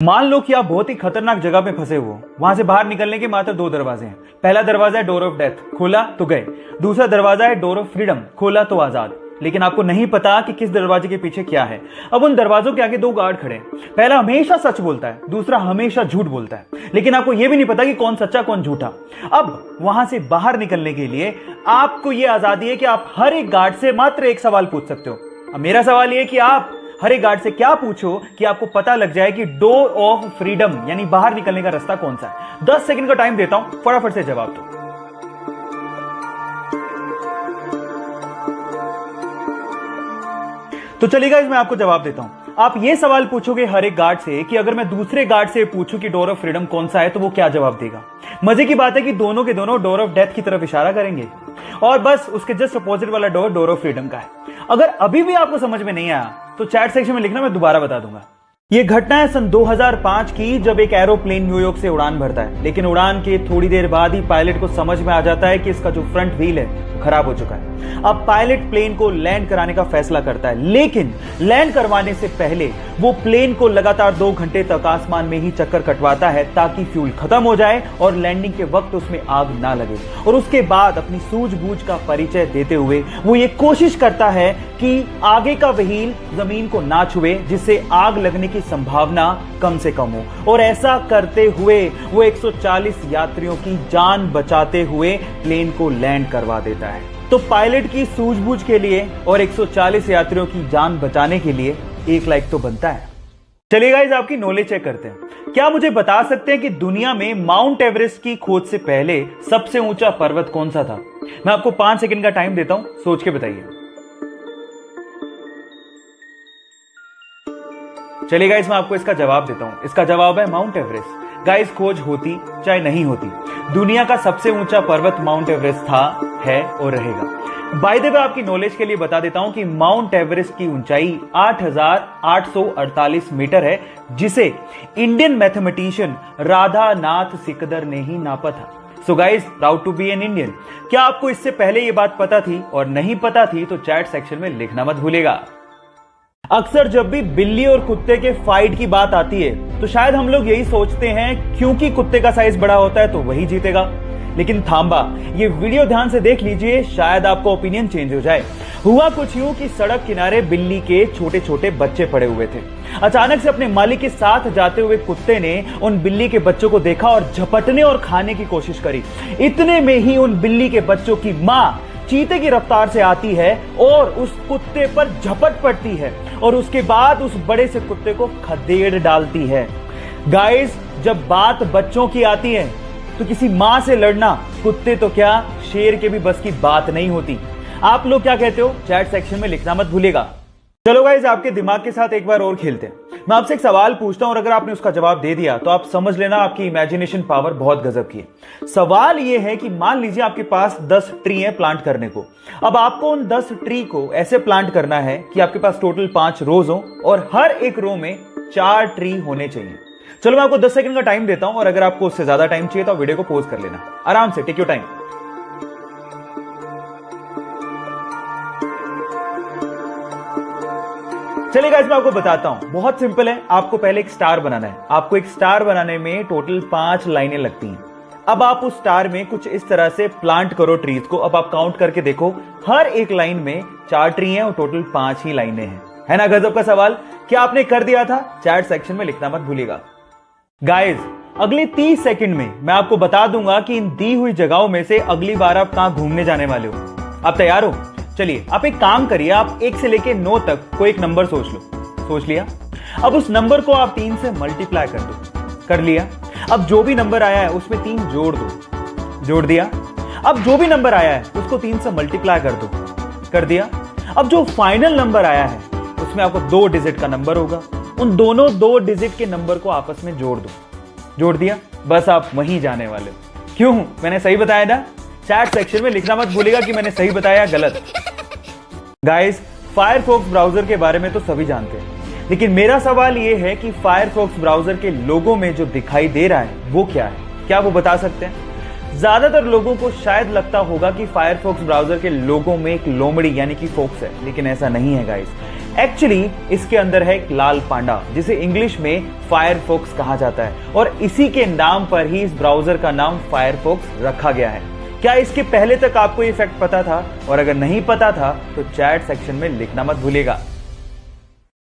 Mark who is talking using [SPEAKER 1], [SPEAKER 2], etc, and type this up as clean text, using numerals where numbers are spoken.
[SPEAKER 1] मान लो कि आप बहुत ही खतरनाक जगह पे फंसे हुए हो। वहां से बाहर निकलने के मात्र दो दरवाजे हैं। पहला दरवाजा है डोर ऑफ डेथ, खोला तो गए। दूसरा दरवाजा है डोर ऑफ फ्रीडम, खोला तो आजाद। लेकिन आपको नहीं पता कि किस दरवाजे के पीछे क्या है। अब उन दरवाजों के आगे दो गार्ड खड़े हैं। पहला हमेशा सच बोलता है, दूसरा हमेशा झूठ बोलता है। लेकिन आपको यह भी नहीं पता कि कौन सच्चा कौन झूठा। अब वहां से बाहर निकलने के लिए आपको यह आजादी है कि आप हर एक गार्ड से मात्र एक सवाल पूछ सकते हो। अब मेरा सवाल यह है कि आप हर एक गार्ड से क्या पूछो कि आपको पता लग जाए कि डोर ऑफ फ्रीडम यानी बाहर निकलने का रास्ता कौन सा है। 10 सेकंड का टाइम देता हूं, फटाफट से जवाब दो। तो चलिएगा, मैं आपको जवाब देता हूं। आप ये सवाल पूछोगे हर एक गार्ड से कि अगर मैं दूसरे गार्ड से पूछूं कि डोर ऑफ फ्रीडम कौन सा है तो वो क्या जवाब देगा। मजे की बात है कि दोनों के दोनों डोर ऑफ डेथ की तरफ इशारा करेंगे और बस उसके जस्ट अपोजिट वाला डोर डोर ऑफ फ्रीडम का है। अगर अभी भी आपको समझ में नहीं आया तो चैट सेक्शन में लिखना, मैं दोबारा बता दूंगा। यह घटना है सन 2005 की, जब एक एरोप्लेन न्यूयॉर्क से उड़ान भरता है। लेकिन उड़ान के थोड़ी देर बाद ही पायलट को समझ में आ जाता है कि इसका जो फ्रंट व्हील है वो खराब हो चुका है। अब पायलट प्लेन को लैंड कराने का फैसला करता है, लेकिन लैंड करवाने से पहले वो प्लेन को लगातार 2 घंटे तक आसमान में ही चक्कर कटवाता है ताकि फ्यूल खत्म हो जाए और लैंडिंग के वक्त उसमें आग ना लगे। और उसके बाद अपनी सूझबूझ का परिचय देते हुए वो ये कोशिश करता है कि आगे का व्हील जमीन को ना छुए, जिससे आग लगने की संभावना कम से कम हो। और ऐसा करते हुए वो 140 यात्रियों की जान बचाते हुए प्लेन को लैंड करवा देता है। तो पायलट की सूझबूझ के लिए और 140 यात्रियों की जान बचाने के लिए 1 लाइक तो बनता है। चलिए गाइस, आपकी नॉलेज चेक करते हैं। क्या मुझे बता सकते हैं कि दुनिया में माउंट एवरेस्ट की खोज से पहले सबसे ऊंचा पर्वत कौन सा था? मैं आपको 5 सेकंड का टाइम देता हूं, सोच के बताइए। चलिए गाइस, मैं आपको इसका जवाब देता हूं। इसका जवाब है माउंट एवरेस्ट। गाइस, खोज होती चाहे नहीं होती, दुनिया का सबसे ऊंचा पर्वत माउंट एवरेस्ट था, है और रहेगा। बाय द वे, आपकी नॉलेज के लिए बता देता हूं कि माउंट एवरेस्ट की ऊंचाई 8,848 मीटर है, जिसे इंडियन मैथमेटिशियन राधानाथ सिकदर ने ही नापा था। So guys, proud to be an Indian. क्या आपको इससे पहले यह बात पता थी? और नहीं पता थी तो चैट सेक्शन में लिखना मत भूलेगा। अक्सर जब भी बिल्ली और कुत्ते के फाइट की बात आती है तो शायद हम लोग यही सोचते हैं क्योंकि कुत्ते का साइज बड़ा होता है तो वही जीतेगा। लेकिन थांबा, ये वीडियो ध्यान से देख लीजिए, शायद आपका ओपिनियन चेंज हो जाए। हुआ कुछ यूं कि सड़क किनारे बिल्ली के छोटे छोटे बच्चे पड़े हुए थे। अचानक से अपने मालिक के साथ जाते हुए कुत्ते ने उन बिल्ली के बच्चों को देखा और झपटने और खाने की कोशिश करी। इतने में ही उन बिल्ली के बच्चों की मां चीते की रफ्तार से आती है और उस कुत्ते पर झपट पड़ती है और उसके बाद उस बड़े से कुत्ते को खदेड़ डालती है। गाइस, जब बात बच्चों की आती है तो किसी मां से लड़ना कुत्ते तो क्या, शेर के भी बस की बात नहीं होती। आप लोग क्या कहते हो? चैट सेक्शन में लिखना मत भूलिएगा। चलो गाइस, आपके दिमाग के साथ एक बार और खेलते हैं। मैं आपसे एक सवाल पूछता हूं और अगर आपने उसका जवाब दे दिया तो आप समझ लेना आपकी इमेजिनेशन पावर बहुत गजब की है। सवाल यह है कि मान लीजिए आपके पास 10 ट्री है प्लांट करने को। अब आपको उन 10 ट्री को ऐसे प्लांट करना है कि आपके पास टोटल 5 रोज हो और हर एक रो में 4 ट्री होने चाहिए। चलो, मैं आपको 10 सेकंड का टाइम देता हूं और अगर आपको उससे ज्यादा टाइम चाहिए तो वीडियो को पॉज कर लेना। आराम से, टेक योर टाइम। चलिए गाइस, मैं आपको बताता हूं, बहुत सिंपल है। आपको पहले एक स्टार बनाना है। आपको एक स्टार बनाने में टोटल 5 लाइनें लगती हैं। अब आप उस स्टार में कुछ इस तरह से प्लांट करो ट्रीज को। अब आप काउंट करके देखो, हर एक लाइन में 4 ट्री हैं और टोटल 5 ही लाइनें हैं। है ना गजब का सवाल? क्या आपने कर दिया था? चैट सेक्शन में लिखना मत भूलिएगा। गाइस, अगले 30 सेकंड में मैं आपको बता दूंगा कि इन दी हुई जगहों में से अगली बार आप कहां घूमने जाने वाले हो। आप तैयार हो? चलिए, आप एक काम करिए, आप 1 से लेके 9 तक कोई एक नंबर सोच लो। सोच लिया? अब उस नंबर को आप 3 से मल्टीप्लाई कर दो। कर लिया? अब जो भी नंबर आया है उसमें 3 जोड़ दो। जोड़ दिया? अब जो भी नंबर आया है उसको 3 से मल्टीप्लाई कर दो। कर दिया? अब जो फाइनल नंबर आया है उसमें आपको 2 डिजिट का नंबर होगा। उन दोनों 2 डिजिट के नंबर को आपस में जोड़ दो। जोड़ दिया? बस आप वहीं जाने वाले हो। क्यों? मैंने सही बताया था? चैट सेक्शन में लिखना मत भूलिएगा कि मैंने सही बताया गलत। गाइस, फायरफॉक्स ब्राउजर के बारे में तो सभी जानते हैं, लेकिन मेरा सवाल यह है कि फायरफॉक्स ब्राउजर के लोगो में जो दिखाई दे रहा है वो क्या है? क्या वो बता सकते हैं? ज्यादातर लोगों को शायद लगता होगा कि फायरफॉक्स ब्राउजर के लोगो में एक लोमड़ी यानी कि फॉक्स है, लेकिन ऐसा नहीं है गाइस। एक्चुअली इसके अंदर है एक लाल पांडा, जिसे इंग्लिश में फायरफॉक्स कहा जाता है, और इसी के नाम पर ही इस ब्राउजर का नाम फायरफॉक्स रखा गया है। क्या इसके पहले तक आपको ये फैक्ट पता था? और अगर नहीं पता था तो चैट सेक्शन में लिखना मत भूलिएगा।